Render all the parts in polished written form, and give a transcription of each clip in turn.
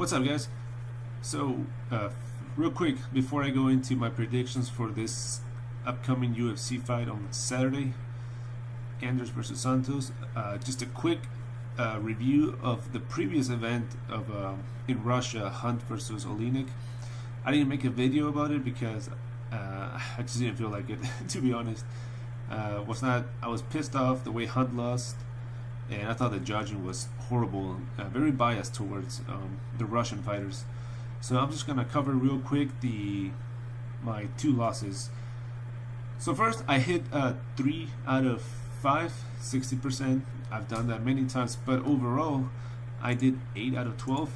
What's up, guys? So, real quick, before I go into my predictions for this upcoming UFC fight on Saturday, Anders versus Santos, just a quick review of the previous event of in Russia, Hunt versus Oleinik. I didn't make a video about it because I just didn't feel like it, to be honest. I was pissed off the way Hunt lost, and I thought the judging was horrible, very biased towards the Russian fighters. So I'm just gonna cover real quick my two losses. So first, I hit 3 out of 5, 60%. I've done that many times, but overall, I did 8 out of 12.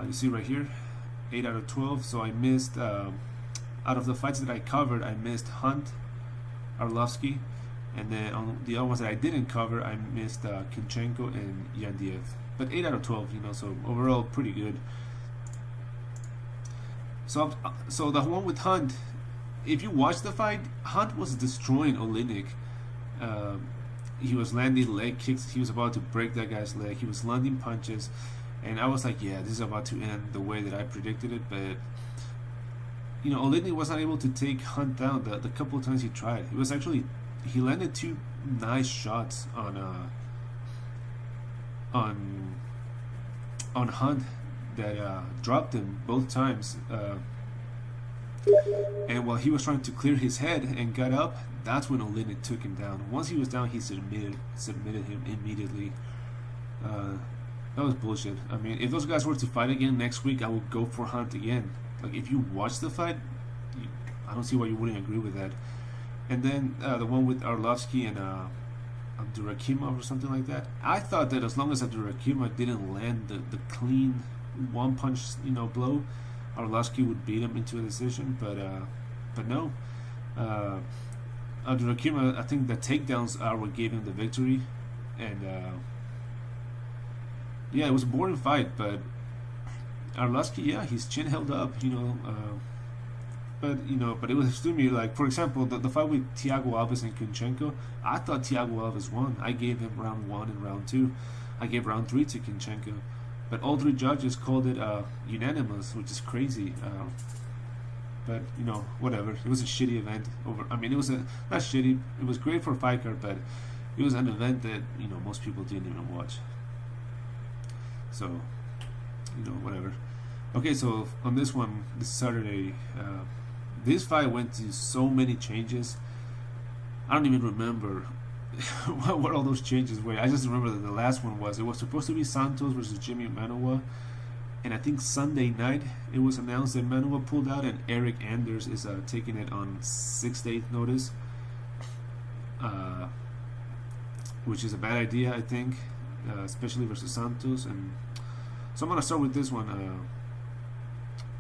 You see right here, 8 out of 12. So I missed, out of the fights that I covered, I missed Hunt, Arlovsky, and then on the other ones that I didn't cover, I missed Kinchenko and Yandiev. But 8 out of 12, so overall pretty good. So the one with Hunt, if you watch the fight, Hunt was destroying Oleinik. He was landing leg kicks. He was about to break that guy's leg. He was landing punches, and I was like, yeah, this is about to end the way that I predicted it. But Oleinik was not able to take Hunt down the couple of times he tried. It was actually, he landed 2 nice shots on Hunt that dropped him both times. And while he was trying to clear his head and got up, that's when Oleinik took him down. Once he was down, he submitted him immediately. That was bullshit. I mean, if those guys were to fight again next week, I would go for Hunt again. Like, if you watch the fight, I don't see why you wouldn't agree with that. And then the one with Arlovsky and Abdurakimov or something like that. I thought that as long as Abdurakimov didn't land the clean one-punch blow, Arlovsky would beat him into a decision. But no. Abdurakimov, I think the takedowns are what gave him the victory. And yeah, it was a boring fight, but Arlovsky, yeah, his chin held up, but it was extremely, like, for example, the fight with Thiago Alves and Kinchenko, I thought Thiago Alves won. I gave him round 1 and round 2. I gave round 3 to Kinchenko, but all 3 judges called it unanimous, which is crazy. But whatever. It was a shitty event. It was not shitty. It was great for a fight card, but it was an event that most people didn't even watch. So whatever. Okay, so on this one, this Saturday, this fight went to so many changes. I don't even remember what all those changes were. I just remember that the last one was supposed to be Santos versus Jimmy Manuwa, and I think Sunday night it was announced that Manuwa pulled out and Eric Anders is taking it on 6-day notice, which is a bad idea, I think, especially versus Santos. And so I'm gonna start with this one,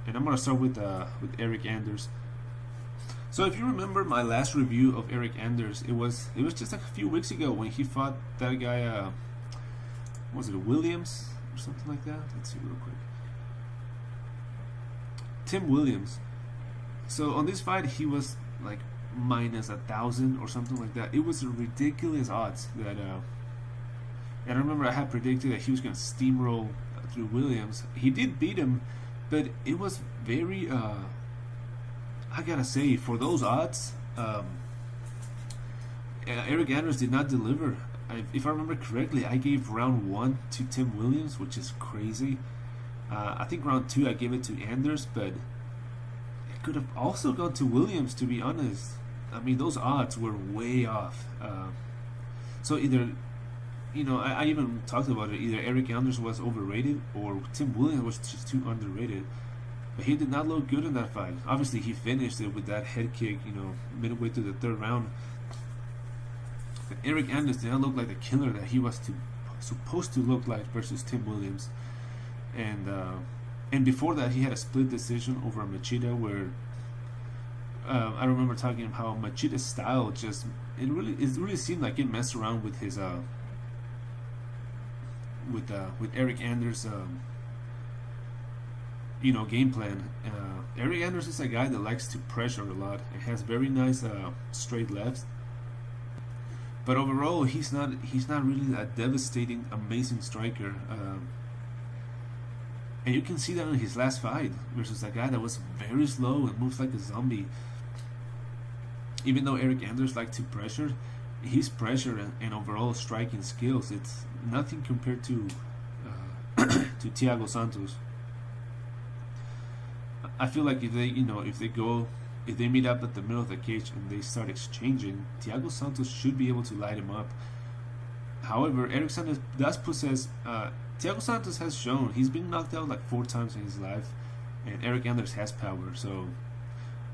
and I'm gonna start with Eric Anders. So if you remember my last review of Eric Anders, it was just like a few weeks ago when he fought that guy, was it Williams or something like that? Let's see real quick. Tim Williams. So on this fight, he was like minus 1,000 or something like that. It was ridiculous odds that. And I remember I had predicted that he was gonna steamroll through Williams. He did beat him, but it was very. I gotta say, for those odds, Eric Anders did not deliver. If I remember correctly, I gave round 1 to Tim Williams, which is crazy. I think round 2 I gave it to Anders, but it could have also gone to Williams, to be honest. I mean, those odds were way off. So either, I even talked about it, either Eric Anders was overrated or Tim Williams was just too underrated. But he did not look good in that fight. Obviously, he finished it with that head kick, midway through the 3rd round. But Eric Anders did not look like the killer that he was supposed to look like versus Tim Williams. And before that, he had a split decision over Machida, where I remember talking about how Machida's style it really seemed like it messed around with his with Eric Anders' game plan. Eric Anders is a guy that likes to pressure a lot and has very nice straight lefts. But overall, he's not really a devastating, amazing striker. And you can see that in his last fight versus a guy that was very slow and moves like a zombie. Even though Eric Anders liked to pressure, his pressure and overall striking skills, it's nothing compared to to Thiago Santos. I feel like if they meet up at the middle of the cage and they start exchanging, Thiago Santos should be able to light him up. However, Eric Santos does possess. Thiago Santos has shown he's been knocked out like 4 times in his life, and Eric Anders has power. So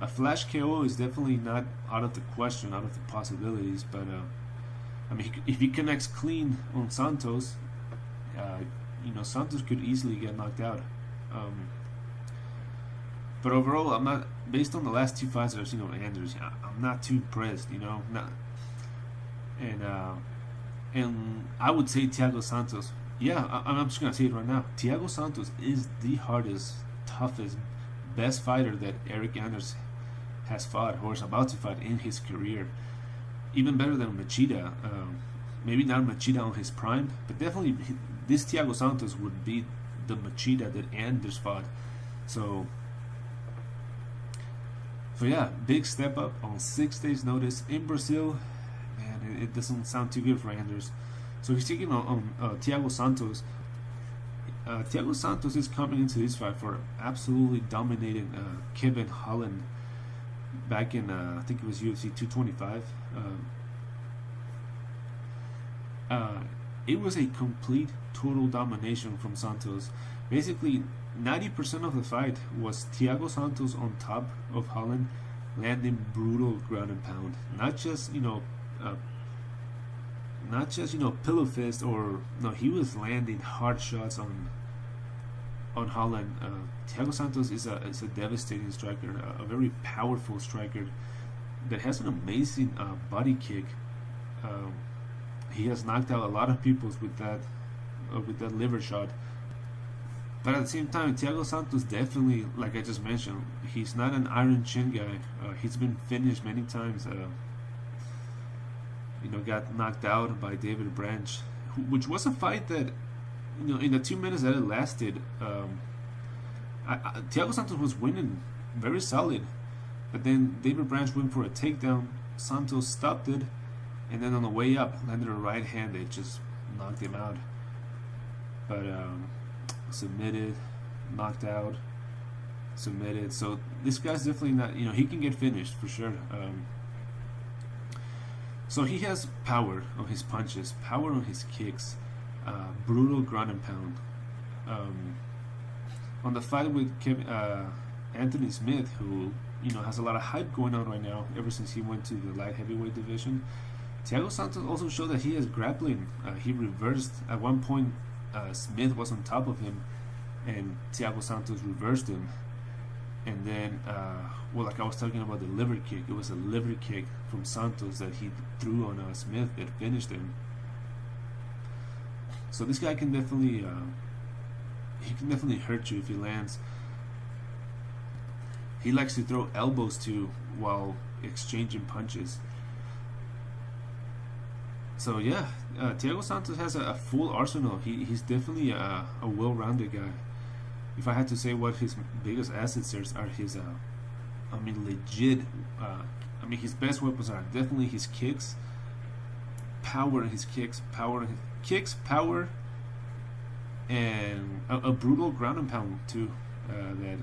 a flash KO is definitely not out of the question, out of the possibilities. But I mean, if he connects clean on Santos, Santos could easily get knocked out. But overall, I'm not, based on the last 2 fights that I've seen of Anders, I'm not too impressed. And I would say Thiago Santos. Yeah, I'm just gonna say it right now. Thiago Santos is the hardest, toughest, best fighter that Eric Anders has fought or is about to fight in his career. Even better than Machida. Maybe not Machida on his prime, but definitely this Thiago Santos would be the Machida that Anders fought. So yeah, big step up on 6 days' notice in Brazil. Man, it doesn't sound too good for Anders. So he's taking on Thiago Santos. Thiago Santos is coming into this fight for absolutely dominating Kevin Holland back in, I think it was UFC 225. It was a complete, total domination from Santos. Basically, 90% of the fight was Thiago Santos on top of Holland, landing brutal ground and pound. Not just pillow fist, or no, he was landing hard shots on Holland. Thiago Santos is a devastating striker, a very powerful striker that has an amazing body kick. He has knocked out a lot of people with that liver shot. But at the same time, Thiago Santos definitely, like I just mentioned, he's not an iron chin guy. He's been finished many times. Got knocked out by David Branch, which was a fight that, in the 2 minutes that it lasted, Thiago Santos was winning very solid. But then David Branch went for a takedown. Santos stopped it, and then on the way up, landed a right hand that just knocked him out. But submitted, knocked out, submitted. So this guy's definitely not, he can get finished for sure. So he has power on his punches, power on his kicks, brutal ground and pound. On the fight with Anthony Smith, who has a lot of hype going on right now ever since he went to the light heavyweight division, Thiago Santos also showed that he has grappling. He reversed at one point. Smith was on top of him, and Thiago Santos reversed him. And then, like I was talking about the liver kick, it was a liver kick from Santos that he threw on Smith that finished him. So this guy can definitely, hurt you if he lands. He likes to throw elbows too while exchanging punches. So yeah, Thiago Santos has a full arsenal. He's definitely a well-rounded guy. If I had to say what his biggest assets are his, legit. His best weapons are definitely his kicks, power in his kicks, power, and a brutal ground and pound too. That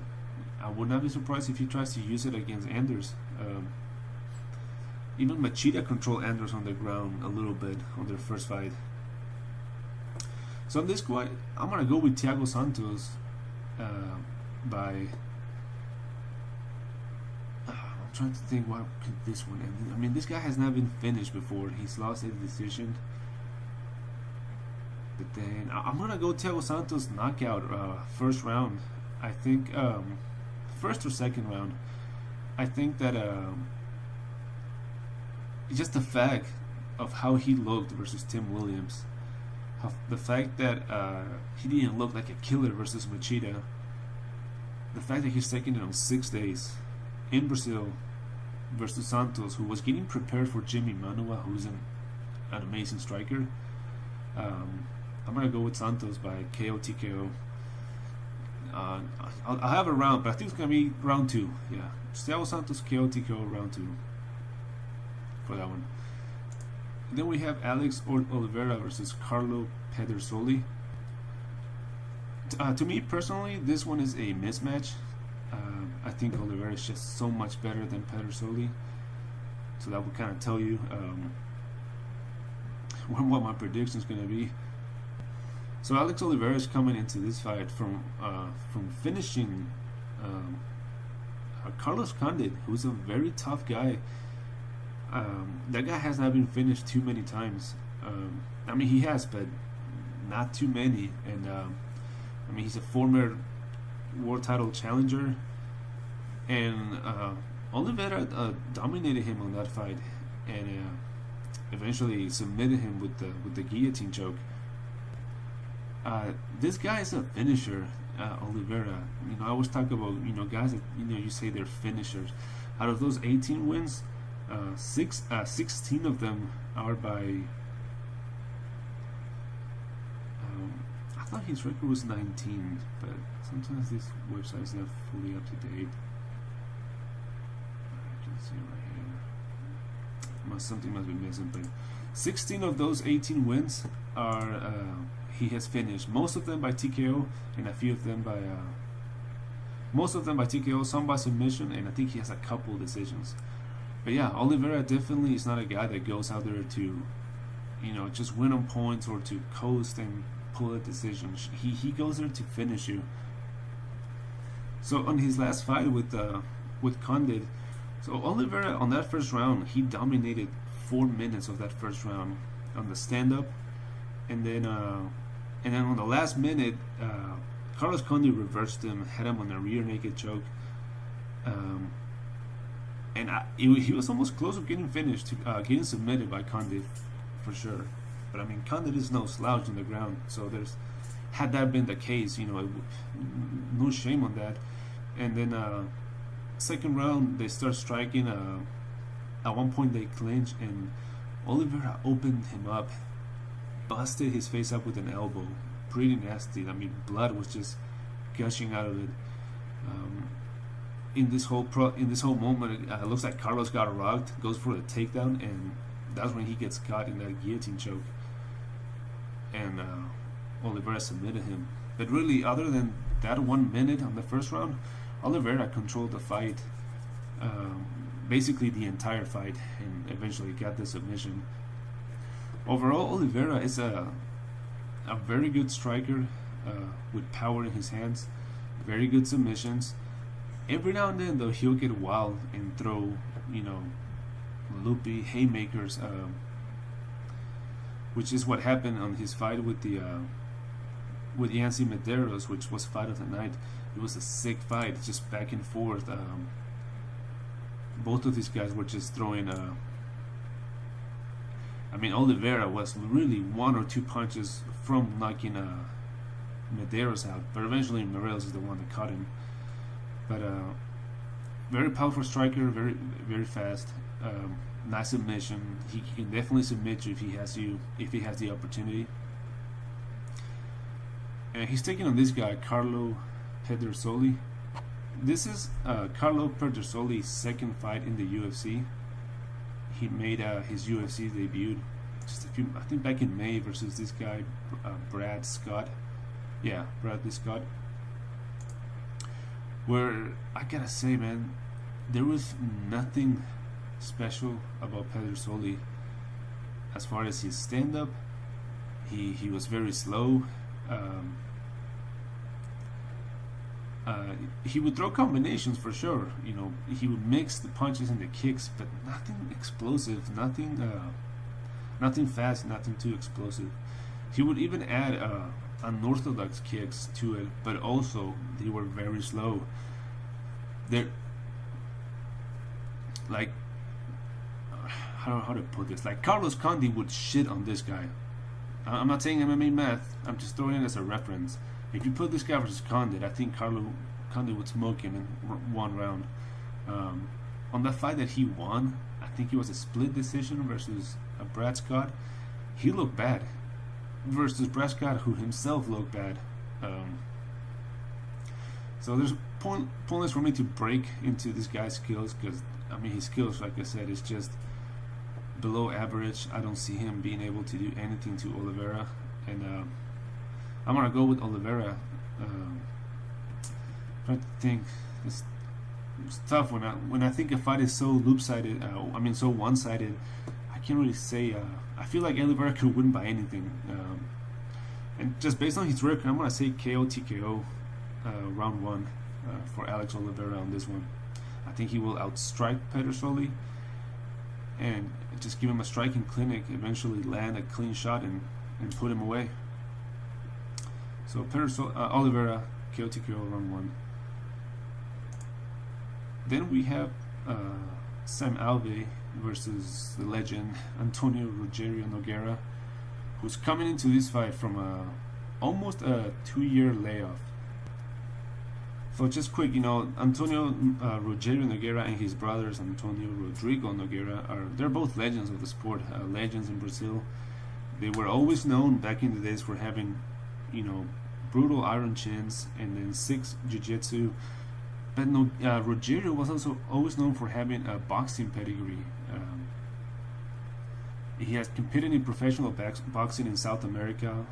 I would not be surprised if he tries to use it against Anders. Even Machida controlled Anders on the ground a little bit on their first fight. So on this fight, I'm gonna go with Thiago Santos. I'm trying to think what could this one end. This guy has not been finished before. He's lost a decision. But then I'm gonna go Thiago Santos knockout, first round. I think first or second round. I think that just the fact of how he looked versus Tim Williams, the fact that he didn't look like a killer versus Machida, the fact that he's taking it on 6 days in Brazil versus Santos, who was getting prepared for Jimmy Manuwa, who's an amazing striker. I'm gonna go with Santos by KO TKO. I'll have a round, but I think it's gonna be round 2. Yeah, Thiago Santos KO TKO round 2 for that one. And then we have Alex Oliveira versus Carlo Pedersoli. To me personally, this one is a mismatch. I think Oliveira is just so much better than Pedersoli, so that would kind of tell you what my prediction is going to be. So Alex Oliveira is coming into this fight from finishing Carlos Condit, who's a very tough guy. That guy has not been finished too many times. I mean, he has, but not too many. And I mean, he's a former world title challenger, and Oliveira dominated him on that fight, and eventually submitted him with the guillotine choke. This guy is a finisher, Oliveira. You know, I always talk about, you know, guys that, you know, you say they're finishers. Out of those 18 wins, 16 of them are by. I thought his record was 19, but sometimes this website is not fully up to date. I can see right here. Something must be missing, but 16 of those 18 wins are he has finished. Most of them by TKO, and a few of them by TKO, some by submission, and I think he has a couple decisions. But yeah, Oliveira definitely is not a guy that goes out there to, you know, just win on points or to coast and pull a decision. He goes there to finish you. So on his last fight with Condit, so Oliveira on that first round, he dominated 4 minutes of that first round on the stand-up, and then on the last minute, Carlos Condit reversed him, had him on a rear naked choke, and he was almost close to getting finished, getting submitted by Condit for sure. But I mean, Condit is no slouch on the ground, so had that been the case, you know, no shame on that. And then second round they start striking. At one point they clinch, and Oliveira opened him up, busted his face up with an elbow, pretty nasty. I mean, blood was just gushing out of it. In this whole moment, it looks like Carlos got rocked, goes for the takedown, and that's when he gets caught in that guillotine choke, and Oliveira submitted him. But really, other than that 1 minute on the first round, Oliveira controlled the fight, basically the entire fight, and eventually got the submission. Overall, Oliveira is a very good striker with power in his hands, very good submissions. Every now and then, though, he'll get wild and throw, you know, loopy haymakers, which is what happened on his fight with Yancy Medeiros, which was fight of the night. It was a sick fight, just back and forth. Both of these guys were just throwing. I mean, Oliveira was really 1 or 2 punches from knocking Medeiros out, but eventually Medeiros is the one that caught him. But very powerful striker, very very fast. Nice submission. He can definitely submit you if he has the opportunity. And he's taking on this guy, Carlo Pedersoli. This is Carlo Pedersoli's second fight in the UFC. He made his UFC debut just I think back in May versus this guy, Brad Scott. Yeah, Bradley Scott. Where I gotta say, man, there was nothing special about Pedersoli as far as his stand-up. He was very slow. He would throw combinations for sure. You know, he would mix the punches and the kicks, but nothing explosive, nothing fast, nothing too explosive. He would even add unorthodox kicks to it, but also they were very slow. They're like, how to put this? Like, Carlos Condit would shit on this guy. I'm not saying MMA math. I'm just throwing it as a reference. If you put this guy versus Condit, I think Condit would smoke him in 1 round. On that fight that he won, I think it was a split decision versus Brad Scott. He looked bad versus Brad Scott, who himself looked bad. So there's pointless for me to break into this guy's skills, because I mean his skills, like I said, is just below average. I don't see him being able to do anything to Oliveira, and I'm gonna go with Oliveira. Trying to think, it's tough when I think a fight is so loop-sided. So one-sided. I can't really say. I feel like Oliveira could win by anything, and just based on his record, I'm gonna say KO TKO round one for Alex Oliveira on this one. I think he will outstrike Pedersoli and just give him a striking clinic, eventually land a clean shot and put him away. So Oliveira, KO TKO round one. Then we have Sam Alvey versus the legend Antonio Rogerio Nogueira, who's coming into this fight from almost a 2-year layoff. So just quick, Antonio Rogerio Nogueira and his brothers Antonio Rodrigo Nogueira they're both legends of the sport, legends in Brazil. They were always known back in the days for having, brutal iron chins and then 6 jiu-jitsu. But Rogerio was also always known for having a boxing pedigree. He has competed in professional boxing in South America,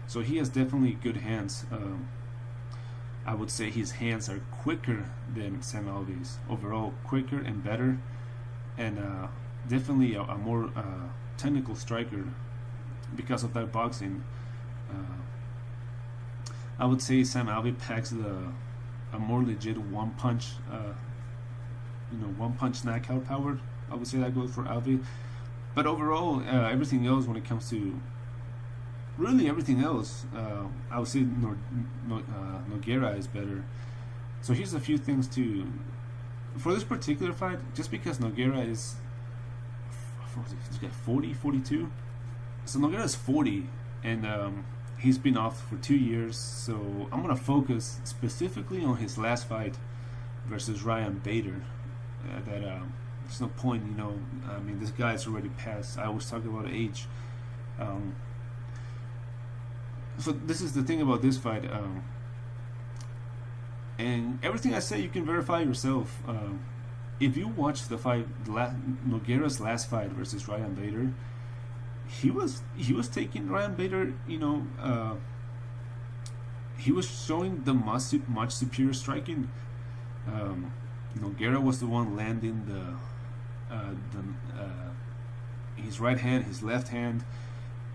so he has definitely good hands. I would say his hands are quicker than Sam Alvey's. Overall, quicker and better, and definitely a more technical striker because of that boxing. I would say Sam Alvey packs a more legit one-punch knockout power. I would say that goes for Alvey. But overall, everything else, when it comes to really everything else, I would say Nogueira is better. So here's a few things for this particular fight. Just because Nogueira is 40, 42. So Nogueira is 40, and he's been off for 2 years. So I'm going to focus specifically on his last fight versus Ryan Bader. There's no point, this guy's already passed. I always talk about age. So this is the thing about this fight, and everything I say you can verify yourself. If you watch the fight, Nogueira's last fight versus Ryan Bader, he was taking Ryan Bader. He was showing the much superior striking. Nogueira was the one landing his right hand, his left hand,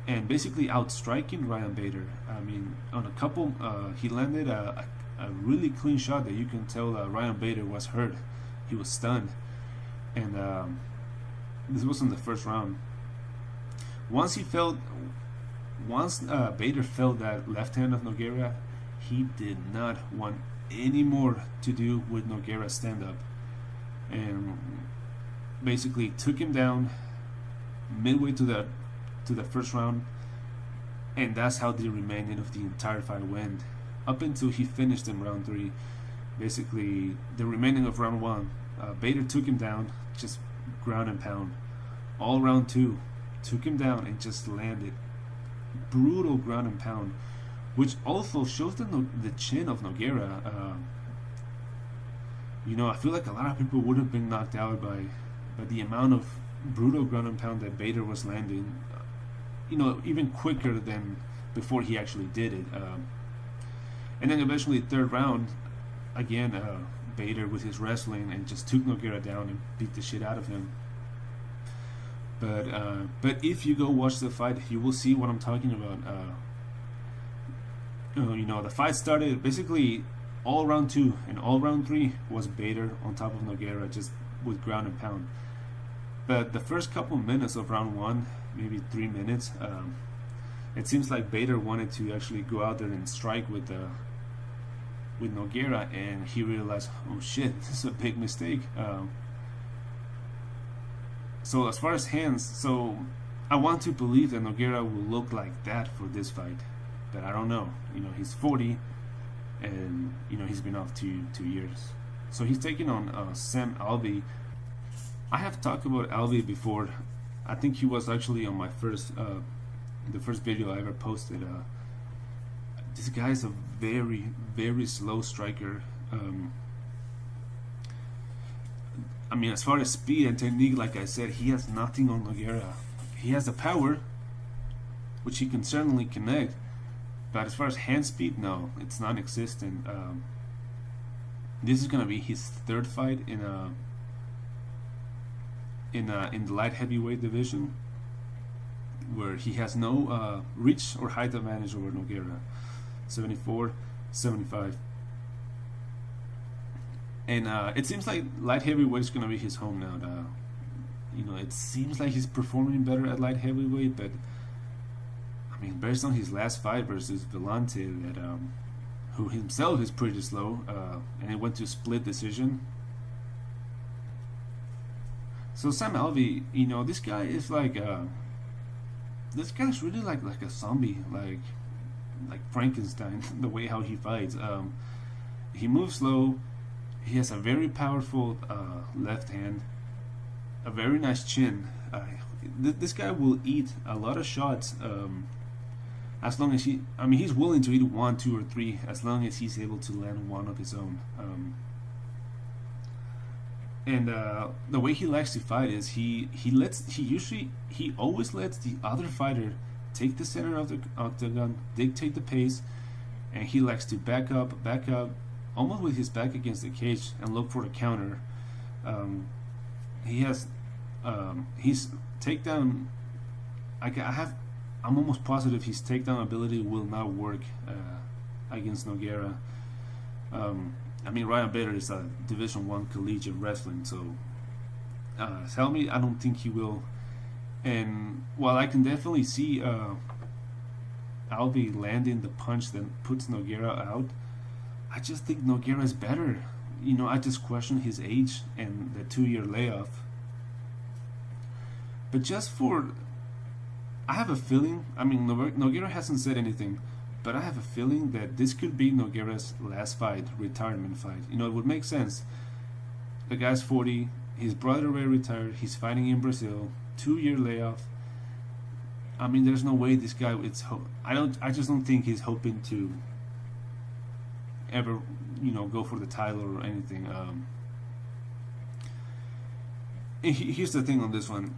and basically outstriking Ryan Bader. I mean, on a couple, he landed a really clean shot that you can tell Ryan Bader was hurt. He was stunned, and this was in the first round. Once Bader felt that left hand of Nogueira, he did not want any more to do with Nogueira's stand-up, and basically took him down midway to the first round, and that's how the remaining of the entire fight went, up until he finished in round 3. Basically, the remaining of round 1, Bader took him down, just ground and pound. All round 2, took him down and just landed brutal ground and pound, which also shows the chin of Nogueira. I feel like a lot of people would have been knocked out by the amount of brutal ground and pound that Bader was landing. Even quicker than before he actually did it. And then eventually, third round, again, Bader with his wrestling and just took Nogueira down and beat the shit out of him. But if you go watch the fight, you will see what I'm talking about. The fight started basically all round 2 and all round 3 was Bader on top of Nogueira, just with ground and pound. But the first couple minutes of round 1, maybe 3 minutes, it seems like Bader wanted to actually go out there and strike with Nogueira, and he realized, oh shit, this is a big mistake. So as far as hands, I want to believe that Nogueira will look like that for this fight, but I don't know. He's 40, and he's been off two years. So he's taking on Sam Alvey. I have talked about Alvey before. I think he was actually on my the first video I ever posted. this guy is a very, very slow striker. I mean, as far as speed and technique, like I said, he has nothing on Nogueira. He has the power, which he can certainly connect, but as far as hand speed, no, it's non-existent. This is gonna be his third fight in the light heavyweight division, where he has no reach or height advantage over Nogueira. 74, 75. And it seems like light heavyweight is going to be his home now. It seems like he's performing better at light heavyweight, but I mean, based on his last fight versus Vellante, that who himself is pretty slow, and it went to a split decision. So Sam Alvey, this guy is like this guy's really like a zombie, like Frankenstein. The way how he fights, he moves slow. He has a very powerful left hand, a very nice chin. This guy will eat a lot of shots, as long as he's willing to eat 1, 2, or 3, as long as he's able to land one of his own. And the way he likes to fight is he always lets the other fighter take the center of the octagon, dictate the pace, and he likes to back up, almost with his back against the cage, and look for a counter. His takedown, I'm almost positive his takedown ability will not work against Nogueira. I mean, Ryan Bader is a Division I collegiate wrestling, so tell me, I don't think he will. And while I can definitely see Alvey landing the punch that puts Nogueira out, I just think Nogueira is better. I just question his age and the 2-year layoff. But I have a feeling, I mean, Nogueira hasn't said anything, but I have a feeling that this could be Nogueira's last fight, retirement fight. It would make sense. The guy's 40, his brother already retired, he's fighting in Brazil, 2-year layoff. I mean, there's no way this guy, I just don't think he's hoping to ever, go for the title or anything. Here's the thing on this one.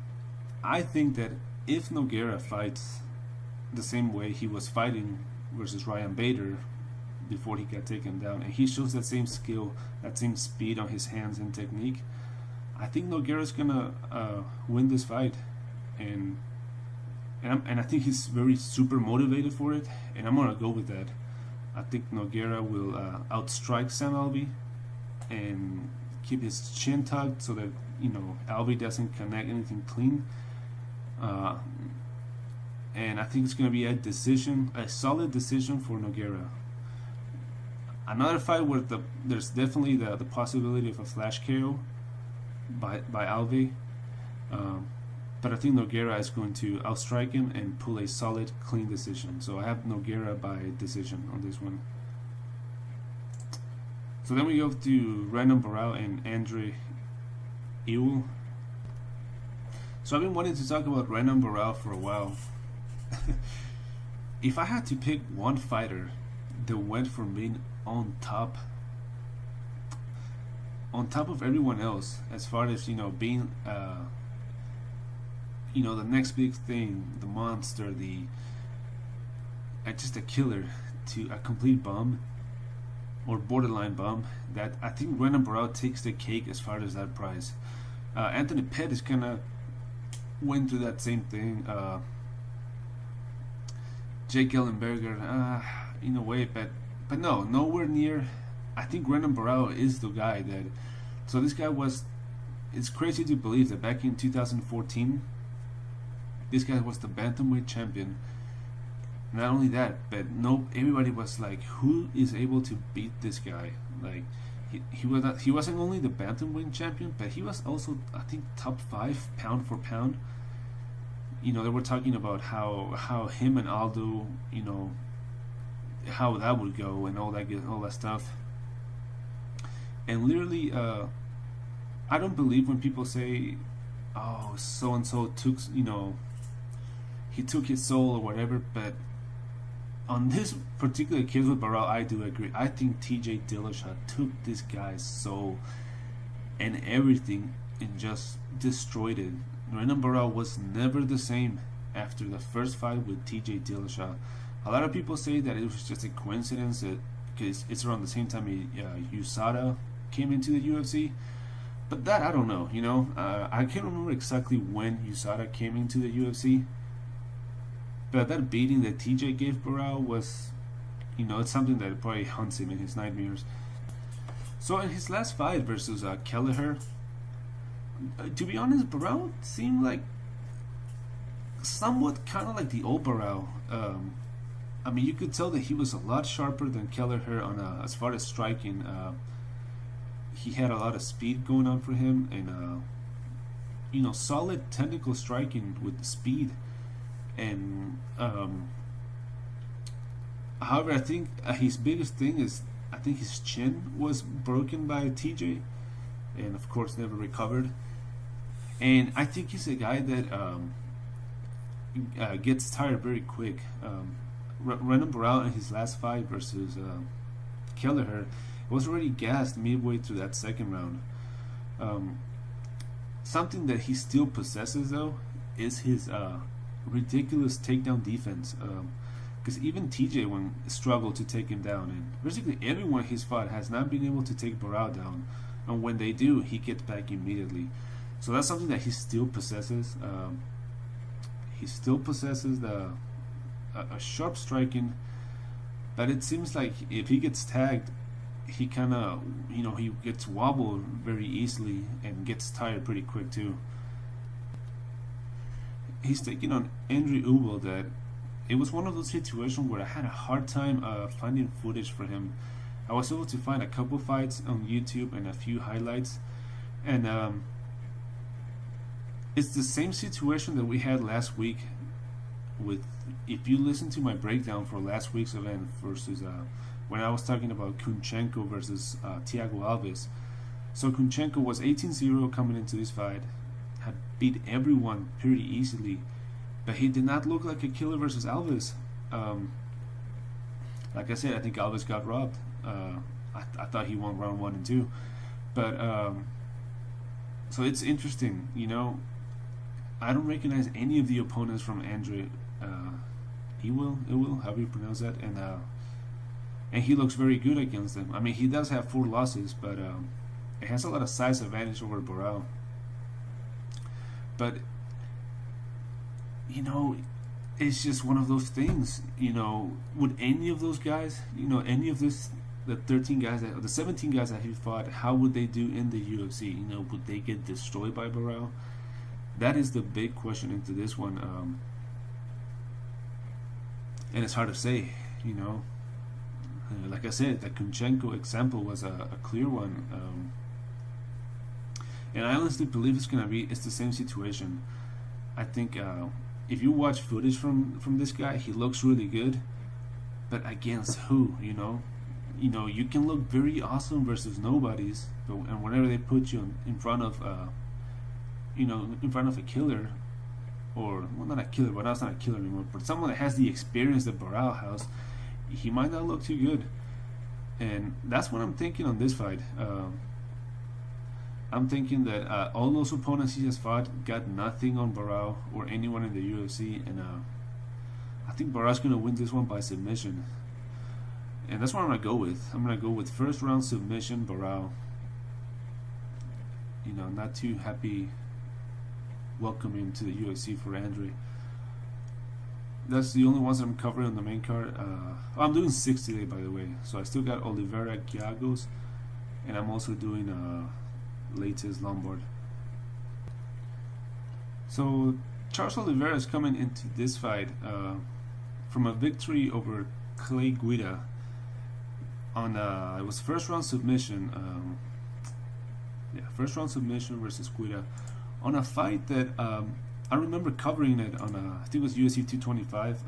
I think that if Nogueira fights the same way he was fighting versus Ryan Bader before he got taken down, and he shows that same skill, that same speed on his hands and technique, I think Nogueira's gonna win this fight, and I think he's very super motivated for it, and I'm gonna go with that. I think Nogueira will outstrike Sam Alvey and keep his chin tucked so that Alvey doesn't connect anything clean. And I think it's going to be a solid decision for Nogueira. Another fight where there's definitely the possibility of a flash KO by Alvey, but I think Nogueira is going to outstrike him and pull a solid, clean decision. So I have Nogueira by decision on this one. So then we go to Renan Barao and Ewell. So I've been wanting to talk about Renan Barao for a while. If I had to pick one fighter that went from being on top of everyone else, as far as being the next big thing, the monster, just a killer, to a complete bum or borderline bum, that I think Renan Barao takes the cake as far as that prize. Anthony Pettis kind of went through that same thing. Jake Ellenberger, in a way, but no, nowhere near. I think Renan Barao is the guy that. So this guy was. It's crazy to believe that back in 2014, this guy was the bantamweight champion. Not only that, but everybody was like, who is able to beat this guy? Like, he wasn't only the bantamweight champion, but he was also, I think, top 5 pound for pound. They were talking about how him and Aldo, how that would go and all that stuff. And literally, I don't believe when people say, "Oh, so and so took," he took his soul or whatever. But on this particular case with Barao, I do agree. I think TJ Dillashaw took this guy's soul and everything and just destroyed it. Renan Barao was never the same after the first fight with TJ Dillashaw. A lot of people say that it was just a coincidence because it's around the same time USADA came into the UFC. But that, I don't know, I can't remember exactly when USADA came into the UFC. But that beating that TJ gave Barao was, it's something that probably haunts him in his nightmares. So in his last fight versus Kelleher, to be honest, Barao seemed like somewhat kind of like the old Barao. I mean, you could tell that he was a lot sharper than Kelleher on as far as striking. He had a lot of speed going on for him, and solid technical striking with the speed. And however, I think his biggest thing is I think his chin was broken by TJ, and of course never recovered. And I think he's a guy that gets tired very quick. Renan Barao in his last fight versus Kelleher was already gassed midway through that second round. Something that he still possesses though is his ridiculous takedown defense. Because even TJ struggled to take him down, and basically everyone he's fought has not been able to take Barao down, and when they do, he gets back immediately. So that's something that he still possesses. He still possesses a sharp striking, but it seems like if he gets tagged, he kind of, he gets wobbled very easily and gets tired pretty quick too. He's taking on Ewell that it was one of those situations where I had a hard time finding footage for him. I was able to find a couple fights on YouTube and a few highlights, and it's the same situation that we had last week with, if you listen to my breakdown for last week's event versus when I was talking about Kunchenko versus Thiago Alves. So Kunchenko was 18-0 coming into this fight, had beat everyone pretty easily, but he did not look like a killer versus Alves. Like I said, I think Alves got robbed. I thought he won round 1 and 2, but so it's interesting. I don't recognize any of the opponents from Ewell, however you pronounce that, and he looks very good against them. I mean, he does have 4 losses, but it has a lot of size advantage over Barao. But it's just one of those things. Would any of those guys, any of the 13 guys, the 17 guys that he fought, how would they do in the UFC? Would they get destroyed by Barao? That is the big question into this one. And it's hard to say, Like I said, the Kunchenko example was a clear one. And I honestly believe it's the same situation. I think if you watch footage from this guy, he looks really good. But against who, you can look very awesome versus nobodies, and whenever they put you in front of in front of a killer, or not a killer, but that's not a killer anymore, but someone that has the experience that Barao has, he might not look too good. And that's what I'm thinking on this fight. I'm thinking that all those opponents he has fought got nothing on Barao or anyone in the UFC, and I think Barao's going to win this one by submission. And that's what I'm going to go with. I'm going to go with first round submission, Barao. Not too happy welcoming to the UFC for Andre. That's the only ones I'm covering on the main card. I'm doing 6 today, by the way. So I still got Oliveira, Giagos, and I'm also doing Leites, Lombard. So Charles Oliveira is coming into this fight from a victory over Clay Guida on it was first round submission. First round submission versus Guida on a fight that I remember covering it on I think it was UFC 225.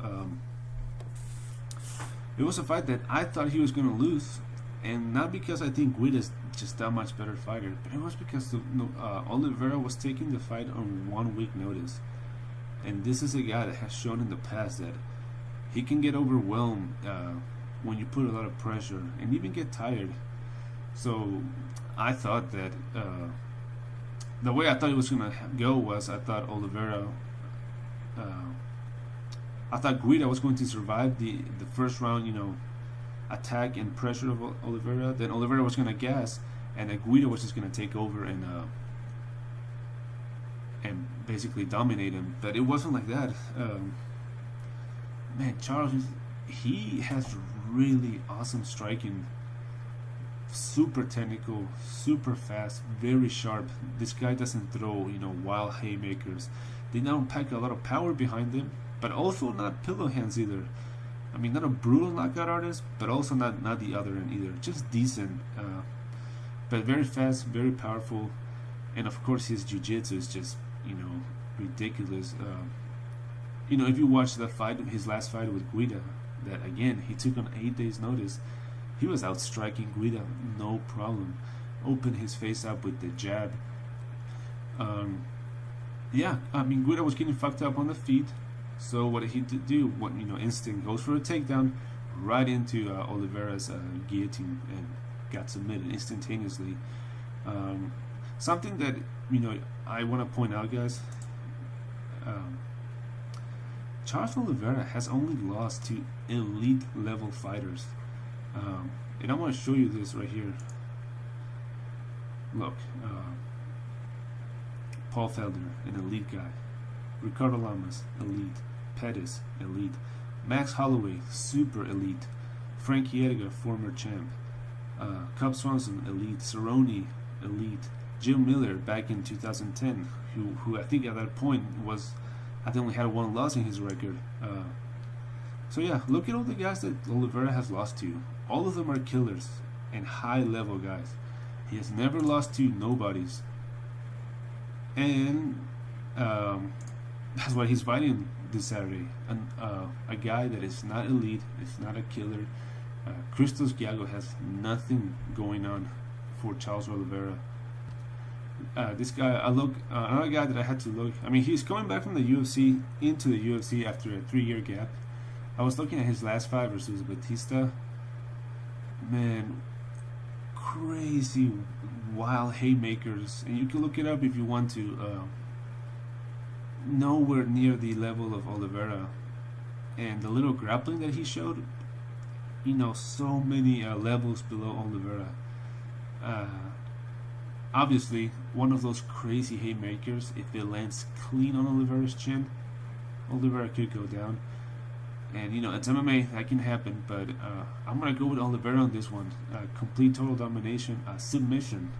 It was a fight that I thought he was going to lose, and not because I think Guida's just that much better fighter, but it was because Oliveira was taking the fight on 1 week notice. And this is a guy that has shown in the past that he can get overwhelmed when you put a lot of pressure and even get tired. So I thought that the way I thought it was going to go was I thought Oliveira, I thought Guida was going to survive the first round, attack and pressure of Oliveira. Then Oliveira was going to gas, and then Guida was just going to take over and basically dominate him. But it wasn't like that. Man, Charles, he has really awesome striking. Super technical, super fast, very sharp. This guy doesn't throw, wild haymakers. They don't pack a lot of power behind them, but also not pillow hands either. I mean, not a brutal knockout artist, but also not the other end either. Just decent, but very fast, very powerful, and of course his jiu-jitsu is just, ridiculous. If you watch that fight, his last fight with Guida, that again he took on 8 days' notice. He was outstriking Guida, no problem. Opened his face up with the jab. Guida was getting fucked up on the feet. So what did he do? Instinct goes for a takedown, right into Oliveira's guillotine and got submitted instantaneously. Something that I want to point out, guys. Charles Oliveira has only lost to elite level fighters. And I want to show you this right here. Look, Paul Felder, an elite guy. Ricardo Lamas, elite. Pettis, elite. Max Holloway, super elite. Frankie Edgar, former champ. Cub Swanson, elite. Cerrone, elite. Jim Miller, back in 2010, who I think at that point only had one loss in his record. So yeah, look at all the guys that Oliveira has lost to. All of them are killers and high-level guys. He has never lost to nobodies. And that's why he's fighting this Saturday. And a guy that is not elite, is not a killer. Christos Giagos has nothing going on for Charles Oliveira. This guy, another guy that I had to look. I mean, he's coming back from the UFC into the UFC after a 3-year gap. I was looking at his last fight versus Batista. Man, crazy wild haymakers, and you can look it up if you want to. Nowhere near the level of Oliveira, and the little grappling that he showed, so many levels below Oliveira. Obviously, one of those crazy haymakers, if it lands clean on Oliveira's chin, Oliveira could go down. And it's MMA, that can happen, but I'm gonna go with Oliveira on this one. Complete total domination, submission.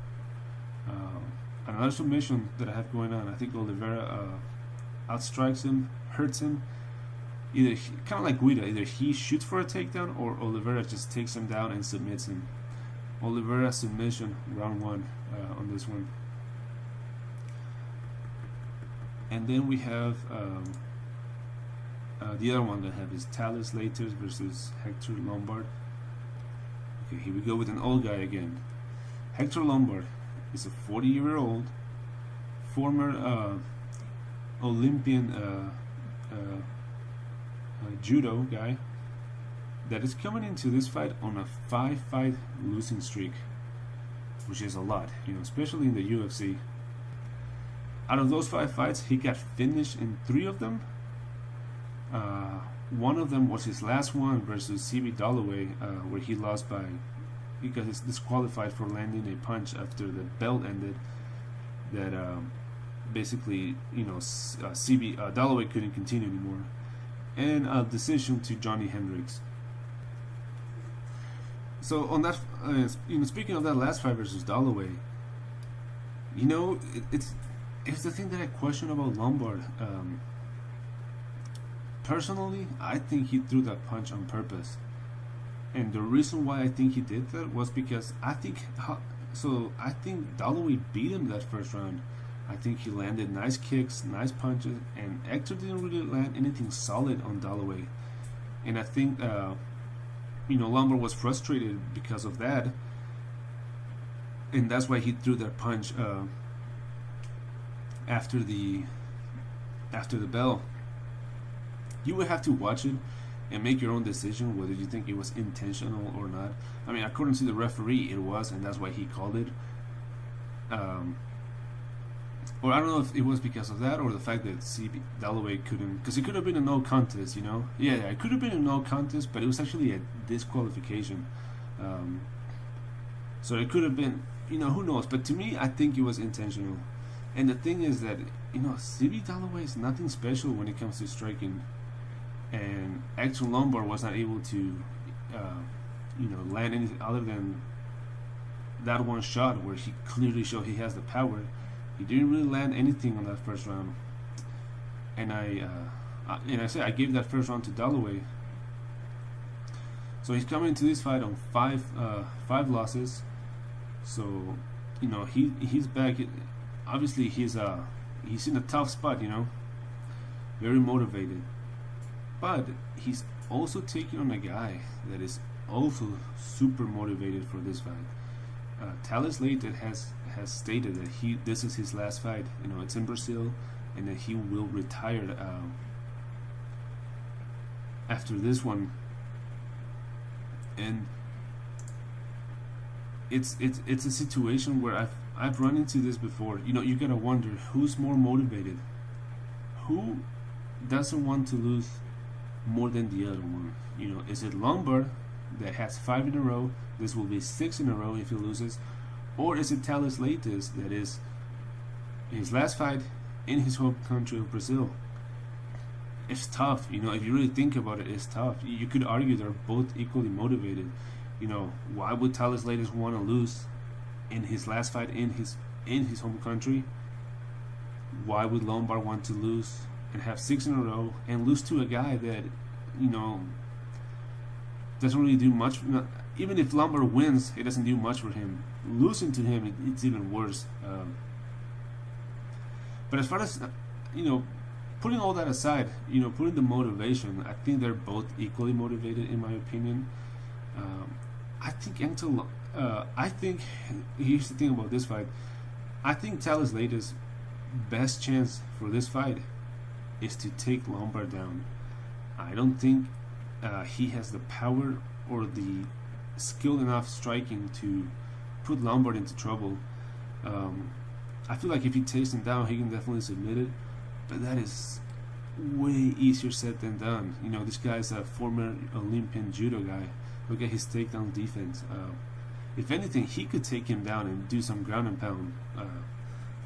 Another submission that I have going on. I think Oliveira outstrikes him, hurts him. Either kind of like Guida, either he shoots for a takedown or Oliveira just takes him down and submits him. Oliveira submission, round 1 on this one. And then we have. The other one that I have is Leites versus Hector Lombard. Okay, here we go with an old guy again. Hector Lombard is a 40-year-old former Olympian judo guy that is coming into this fight on a 5-fight losing streak, which is a lot, especially in the UFC. Out of those 5 fights, he got finished in 3 of them. One of them was his last one versus C.B. Dalloway, where he lost because he's disqualified for landing a punch after the belt ended. That basically, C.B. Dalloway couldn't continue anymore, and a decision to Johnny Hendricks. So on that, speaking of that last fight versus Dalloway, it's the thing that I question about Lombard. Personally, I think he threw that punch on purpose, and the reason why I think he did that was because I think Dalloway beat him that first round. I think he landed nice kicks, nice punches, and Hector didn't really land anything solid on Dalloway. And I think Lombard was frustrated because of that, and that's why he threw that punch after the bell. You would have to watch it and make your own decision whether you think it was intentional or not. I mean, according to the referee, it was, and that's why he called it. Or I don't know if it was because of that or the fact that Dalloway couldn't, because it could have been a no contest, you know. Yeah, it could have been a no contest, but it was actually a disqualification. So it could have been, you know, who knows. But to me, I think it was intentional. And the thing is that, you know, CB Dalloway is nothing special when it comes to striking. And actually Lombard was not able to, you know, land anything other than that one shot where he clearly showed he has the power. He didn't really land anything on that first round, and I said I gave that first round to Dalloway. So he's coming into this fight on five losses. So, you know, he's back. Obviously he's in a tough spot, you know, very motivated, but he's also taking on a guy that is also super motivated for this fight. Leites has stated that this is his last fight. You know, it's in Brazil, and that he will retire after this one. And it's a situation where I've run into this before. You know, you gotta wonder who's more motivated, who doesn't want to lose more than the other one. You know, is it Lombard that has 5 in a row? This will be 6 in a row if he loses. Or is it Leites that is his last fight in his home country of Brazil? It's tough, you know, if you really think about it, it's tough. You could argue they're both equally motivated. You know, why would Leites want to lose in his last fight in his home country? Why would Lombard want to lose and have 6 in a row and lose to a guy that, you know, doesn't really do much? Even if Lombard wins, it doesn't do much for him. Losing to him, it's even worse. But as far as, you know, putting all that aside, you know, putting the motivation, I think they're both equally motivated, in my opinion. I think here's the thing about this fight. I think Leites' best chance for this fight is to take Lombard down. I don't think he has the power or the skill enough striking to put Lombard into trouble. I feel like if he takes him down, he can definitely submit it, but that is way easier said than done. You know, this guy's a former Olympian judo guy. Look at his takedown defense. If anything, he could take him down and do some ground and pound. I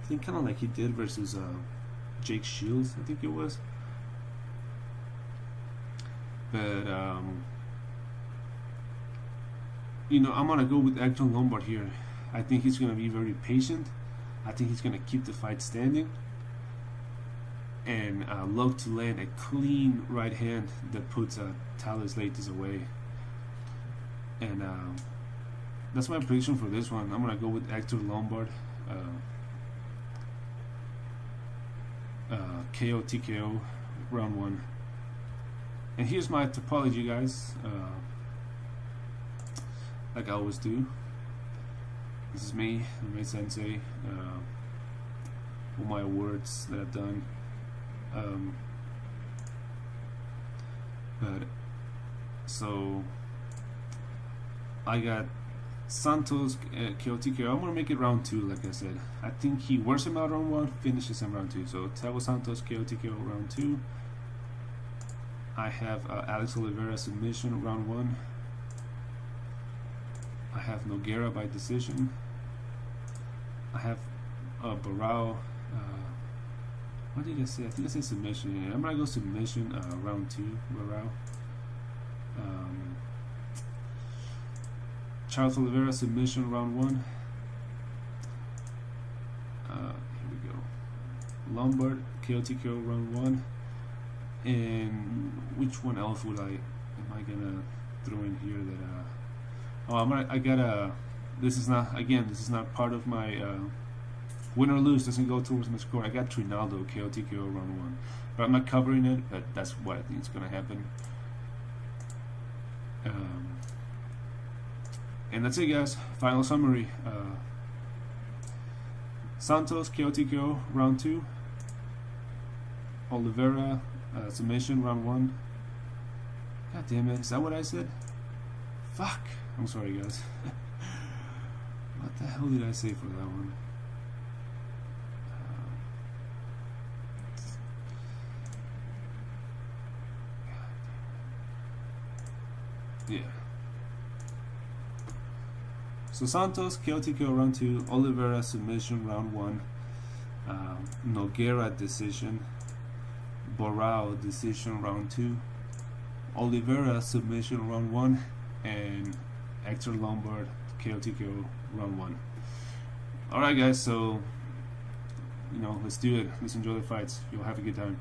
think kind of like he did versus Jake Shields, I think it was. But you know, I'm gonna go with Hector Lombard here. I think he's gonna be very patient. I think he's gonna keep the fight standing, and love to land a clean right hand that puts Leites away. And that's my prediction for this one. I'm gonna go with Hector Lombard. KO TKO round 1. And here's my topology, guys. Like I always do. This is me, my sensei. All my awards that I've done. But so I got Santos KO TKO. I'm gonna make it round 2, like I said. I think he wears him out round 1, finishes him round 2. So Thiago Santos KO TKO round 2. I have Alex Oliveira submission round 1. I have Nogueira by decision. I have Barao. What did I say? I think I said submission. Yeah, I'm gonna go submission round 2. Barao. Charles Oliveira submission round 1. Here we go. Lombard KO TKO round 1. And which one else am I gonna throw in here that this is not part of my win or lose, doesn't go towards my score. I got Trinaldo KO TKO round 1, but I'm not covering it, but that's what I think is gonna happen. And that's it, guys. Final summary. Santos KO TKO round 2. Oliveira submission round 1. God damn it, is that what I said? Fuck! I'm sorry, guys. What the hell did I say for that one? Yeah. So Santos, KO round 2, Oliveira submission round 1, Nogueira decision, Barao decision round 2, Oliveira submission round 1, and Hector Lombard KO round 1. Alright guys, so let's do it. Let's enjoy the fights. You'll have a good time.